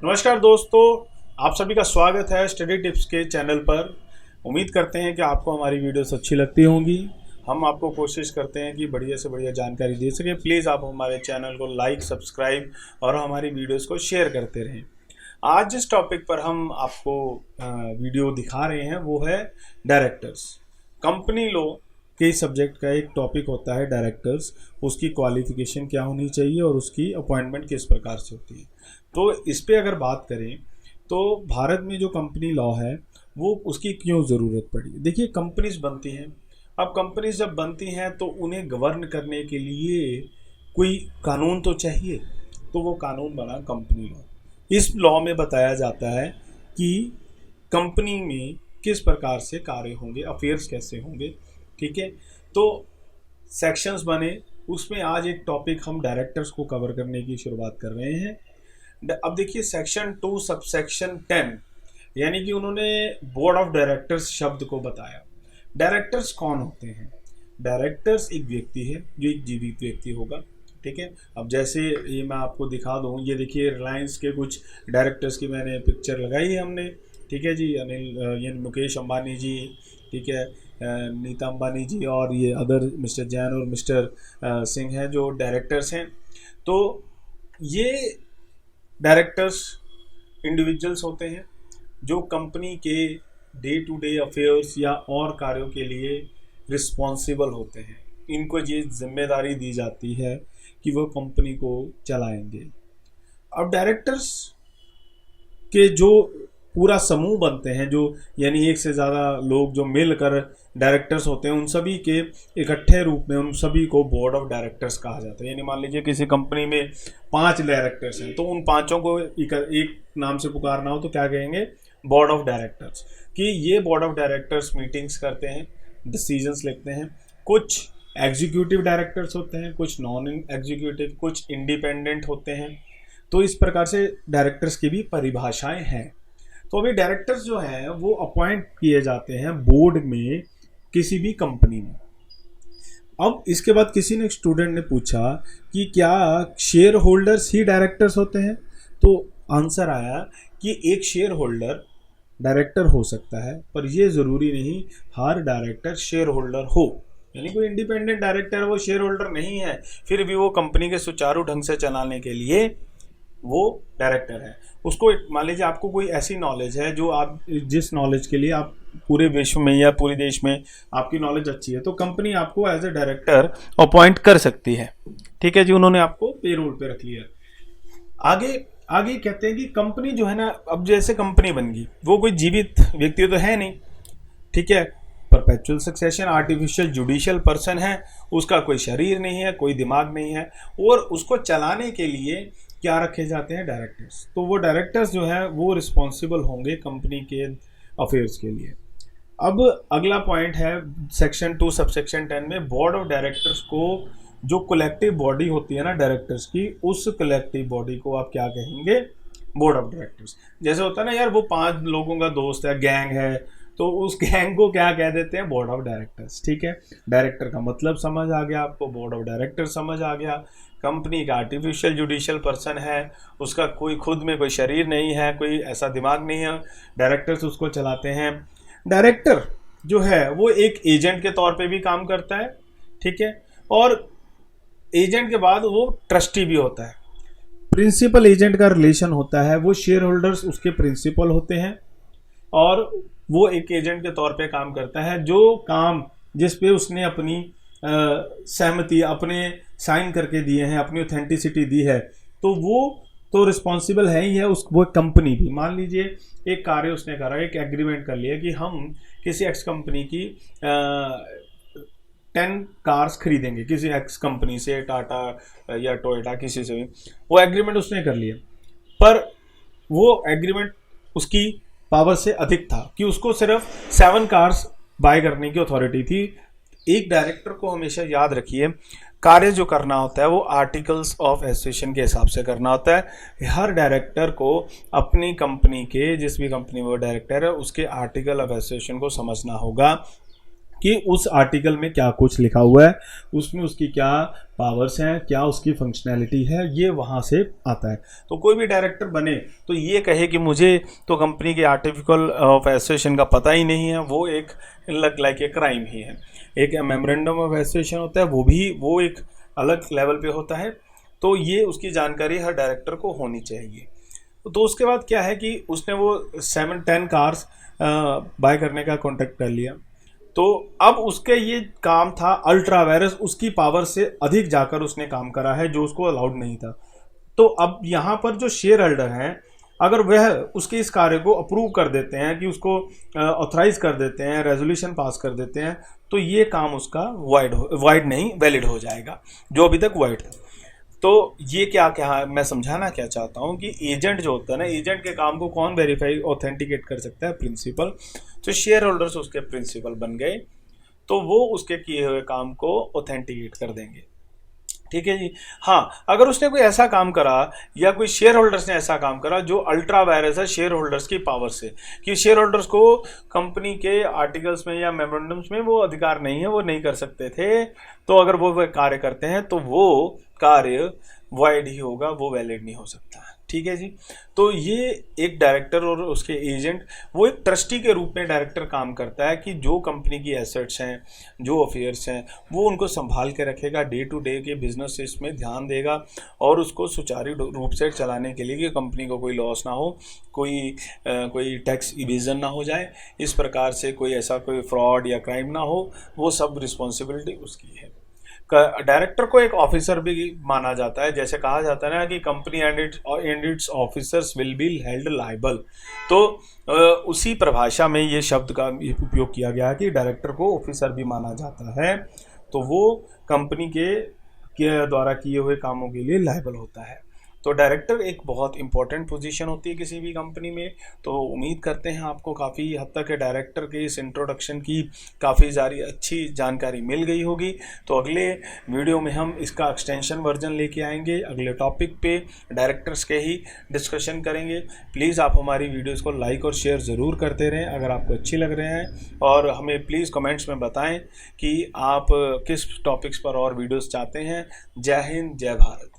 नमस्कार दोस्तों, आप सभी का स्वागत है स्टडी टिप्स के चैनल पर। उम्मीद करते हैं कि आपको हमारी वीडियोस अच्छी लगती होंगी। हम आपको कोशिश करते हैं कि बढ़िया से बढ़िया जानकारी दे सके। प्लीज़ आप हमारे चैनल को लाइक, सब्सक्राइब और हमारी वीडियोस को शेयर करते रहें। आज जिस टॉपिक पर हम आपको वीडियो दिखा रहे हैं वो है डायरेक्टर्स। कंपनी लॉ के सब्जेक्ट का एक टॉपिक होता है डायरेक्टर्स। उसकी क्वालिफिकेशन क्या होनी चाहिए और उसकी अपॉइंटमेंट किस प्रकार से होती है। तो इस पे अगर बात करें तो भारत में जो कंपनी लॉ है वो उसकी क्यों ज़रूरत पड़ी। देखिए, कंपनीज बनती हैं। अब कंपनीज जब बनती हैं तो उन्हें गवर्न करने के लिए कोई कानून तो चाहिए, तो वो कानून बना कंपनी लॉ। इस लॉ में बताया जाता है कि कंपनी में किस प्रकार से कार्य होंगे, अफेयर्स कैसे होंगे। ठीक है, तो सेक्शंस बने, उसमें आज एक टॉपिक हम डायरेक्टर्स को कवर करने की शुरुआत कर रहे हैं। अब देखिए, सेक्शन 2 सबसेक्शन 10 यानी कि उन्होंने बोर्ड ऑफ डायरेक्टर्स शब्द को बताया। डायरेक्टर्स कौन होते हैं? डायरेक्टर्स एक व्यक्ति है जो एक जीवित व्यक्ति होगा। ठीक है, अब जैसे ये मैं आपको दिखा दूँ, ये देखिए रिलायंस के कुछ डायरेक्टर्स की मैंने पिक्चर लगाई है हमने। ठीक है जी, अनिल, ये मुकेश अंबानी जी, ठीक है, नीता अंबानी जी और ये अदर मिस्टर जैन और मिस्टर सिंह हैं जो डायरेक्टर्स हैं। तो ये डायरेक्टर्स इंडिविजुअल्स होते हैं जो कंपनी के डे टू डे अफेयर्स या और कार्यों के लिए रिस्पॉन्सिबल होते हैं। इनको ये जिम्मेदारी दी जाती है कि वो कंपनी को चलाएंगे। अब डायरेक्टर्स के जो पूरा समूह बनते हैं, जो यानी एक से ज़्यादा लोग जो मिलकर डायरेक्टर्स होते हैं, उन सभी के इकट्ठे रूप में उन सभी को बोर्ड ऑफ डायरेक्टर्स कहा जाता है। यानी मान लीजिए किसी कंपनी में 5 डायरेक्टर्स हैं, तो उन पांचों को एक नाम से पुकारना हो तो क्या कहेंगे? Board of directors. कि ये बोर्ड ऑफ डायरेक्टर्स मीटिंग्स करते हैं, डिसीजंस लेते हैं। कुछ एग्जीक्यूटिव डायरेक्टर्स होते हैं, कुछ नॉन एग्जीक्यूटिव, कुछ इंडिपेंडेंट होते हैं। तो इस प्रकार से डायरेक्टर्स की भी परिभाषाएं हैं। तो अभी डायरेक्टर्स जो हैं वो अपॉइंट किए जाते हैं बोर्ड में किसी भी कंपनी में। अब इसके बाद किसी ने, एक स्टूडेंट ने पूछा कि क्या शेयर होल्डर्स ही डायरेक्टर्स होते हैं? तो आंसर आया कि एक शेयर होल्डर डायरेक्टर हो सकता है, पर यह ज़रूरी नहीं हर डायरेक्टर शेयर होल्डर हो। यानी कोई इंडिपेंडेंट डायरेक्टर वो शेयर होल्डर नहीं है, फिर भी वो कंपनी के सुचारू ढंग से चलाने के लिए वो डायरेक्टर है। उसको मान लीजिए आपको कोई ऐसी नॉलेज है जो आप, जिस नॉलेज के लिए आप पूरे विश्व में या पूरे देश में आपकी नॉलेज अच्छी है, तो कंपनी आपको एज ए डायरेक्टर अपॉइंट कर सकती है। ठीक है जी, उन्होंने आपको पेरोल पे रख लिया। आगे आगे कहते हैं कि कंपनी जो है ना, अब जैसे कंपनी बन गई, वो कोई जीवित व्यक्ति तो है नहीं। ठीक है, perpetual succession, artificial judicial person है, उसका कोई शरीर नहीं है, कोई दिमाग नहीं है, और उसको चलाने के लिए क्या रखे जाते हैं? डायरेक्टर्स। तो वो डायरेक्टर्स जो है वो रिस्पॉन्सिबल होंगे कंपनी के अफेयर्स के लिए। अब अगला पॉइंट है सेक्शन 2 सबसेक्शन 10 में, बोर्ड ऑफ डायरेक्टर्स को, जो कलेक्टिव बॉडी होती है ना डायरेक्टर्स की, उस कलेक्टिव बॉडी को आप क्या कहेंगे? Board of directors. जैसे होता है ना यार, वो 5 लोगों का दोस्त है, गैंग है, तो उस गैंग को क्या कह देते हैं? Board of directors. ठीक है, डायरेक्टर का मतलब समझ आ गया आपको, बोर्ड ऑफ डायरेक्टर समझ आ गया। कंपनी का आर्टिफिशियल जुडिशियल पर्सन है, उसका कोई खुद में कोई शरीर नहीं है, कोई ऐसा दिमाग नहीं है, डायरेक्टर्स उसको चलाते हैं। डायरेक्टर जो है वो एक एजेंट के तौर पे भी काम करता है। ठीक है, और एजेंट के बाद वो ट्रस्टी भी होता है। प्रिंसिपल एजेंट का रिलेशन होता है, वो शेयर होल्डर्स उसके प्रिंसिपल होते हैं और वो एक एजेंट के तौर पे काम करता है। जो काम जिस पे उसने अपनी सहमति, अपने साइन करके दिए हैं, अपनी ऑथेंटिसिटी दी है, तो वो तो रिस्पॉन्सिबल है ही है। वो कंपनी भी, मान लीजिए एक कार्य उसने करा, एक एग्रीमेंट कर लिया कि हम किसी एक्स कंपनी की 10 कार्स खरीदेंगे, किसी एक्स कंपनी से, टाटा या टोयोटा, किसी से भी। वो एग्रीमेंट उसने कर लिया, पर वो एग्रीमेंट उसकी पावर से अधिक था कि उसको सिर्फ 7 कार्स बाय करने की अथॉरिटी थी। एक डायरेक्टर को हमेशा याद रखिए, कार्य जो करना होता है वो आर्टिकल्स ऑफ एसोसिएशन के हिसाब से करना होता है। हर डायरेक्टर को अपनी कंपनी के, जिस भी कंपनी में वो डायरेक्टर है, उसके आर्टिकल ऑफ एसोसिएशन को समझना होगा। कि उस आर्टिकल में क्या कुछ लिखा हुआ है, उसमें उसकी क्या पावर्स हैं, क्या उसकी फंक्शनैलिटी है, ये वहाँ से आता है। तो कोई भी डायरेक्टर बने तो ये कहे कि मुझे तो कंपनी के आर्टिकल ऑफ एसोसिएशन का पता ही नहीं है, वो एक लाइक ए क्राइम ही है। एक मेमोरेंडम ऑफ एसोसिएशन होता है, वो एक अलग लेवल पे होता है। तो ये उसकी जानकारी हर डायरेक्टर को होनी चाहिए। तो उसके बाद क्या है कि उसने वो 7-10 कार्स बाय करने का कॉन्ट्रैक्ट कर लिया। तो अब उसके ये काम था अल्ट्रा वायरस, उसकी पावर से अधिक जाकर उसने काम करा है जो उसको अलाउड नहीं था। तो अब यहाँ पर जो शेयर होल्डर हैं, अगर वह उसके इस कार्य को अप्रूव कर देते हैं, कि उसको ऑथराइज कर देते हैं, रेजोल्यूशन पास कर देते हैं, तो ये काम उसका वाइड नहीं वैलिड हो जाएगा, जो अभी तक वाइड था। तो ये क्या मैं समझाना क्या चाहता हूँ कि एजेंट जो होता है ना, एजेंट के काम को कौन वेरीफाई ऑथेंटिकेट कर सकता है? प्रिंसिपल। तो शेयर होल्डर्स उसके प्रिंसिपल बन गए, तो वो उसके किए हुए काम को ऑथेंटिकेट कर देंगे। ठीक है जी। हाँ, अगर उसने कोई ऐसा काम करा या कोई शेयर होल्डर्स ने ऐसा काम करा जो अल्ट्रा वायरस है शेयर होल्डर्स की पावर से, कि शेयर होल्डर्स को कंपनी के आर्टिकल्स में या मेमोरेंडम्स में वो अधिकार नहीं है, वो नहीं कर सकते थे, तो अगर वो कार्य करते हैं तो वो कार्य वाइड ही होगा, वो वैलिड नहीं हो सकता। ठीक है जी। तो ये एक डायरेक्टर और उसके एजेंट, वो एक ट्रस्टी के रूप में डायरेक्टर काम करता है कि जो कंपनी की एसेट्स हैं, जो अफेयर्स हैं, वो उनको संभाल के रखेगा, डे टू डे के बिजनेस में ध्यान देगा और उसको सुचारू रूप से चलाने के लिए कि कंपनी को कोई लॉस ना हो, कोई टैक्स इवेजन ना हो जाए, इस प्रकार से कोई ऐसा कोई फ्रॉड या क्राइम ना हो, वो सब रिस्पॉन्सिबिलिटी उसकी है। डायरेक्टर को एक ऑफिसर भी माना जाता है, जैसे कहा जाता है ना कि company and it's officers will be held liable. तो उसी परिभाषा में ये शब्द का उपयोग किया गया है कि डायरेक्टर को ऑफिसर भी माना जाता है, तो वो कंपनी के द्वारा किए हुए कामों के लिए लायबल होता है। तो डायरेक्टर एक बहुत इंपॉर्टेंट पोजीशन होती है किसी भी कंपनी में। तो उम्मीद करते हैं आपको काफ़ी हद तक डायरेक्टर के इस इंट्रोडक्शन की काफ़ी सारी अच्छी जानकारी मिल गई होगी। तो अगले वीडियो में हम इसका एक्सटेंशन वर्जन लेके आएंगे, अगले टॉपिक पे डायरेक्टर्स के ही डिस्कशन करेंगे। प्लीज़ आप हमारी वीडियोज़ को लाइक और शेयर ज़रूर करते रहें अगर आपको अच्छी लग रहे हैं, और हमें प्लीज़ कमेंट्स में बताएं कि आप किस टॉपिक्स पर और वीडियोज़ चाहते हैं। जय हिंद, जय भारत।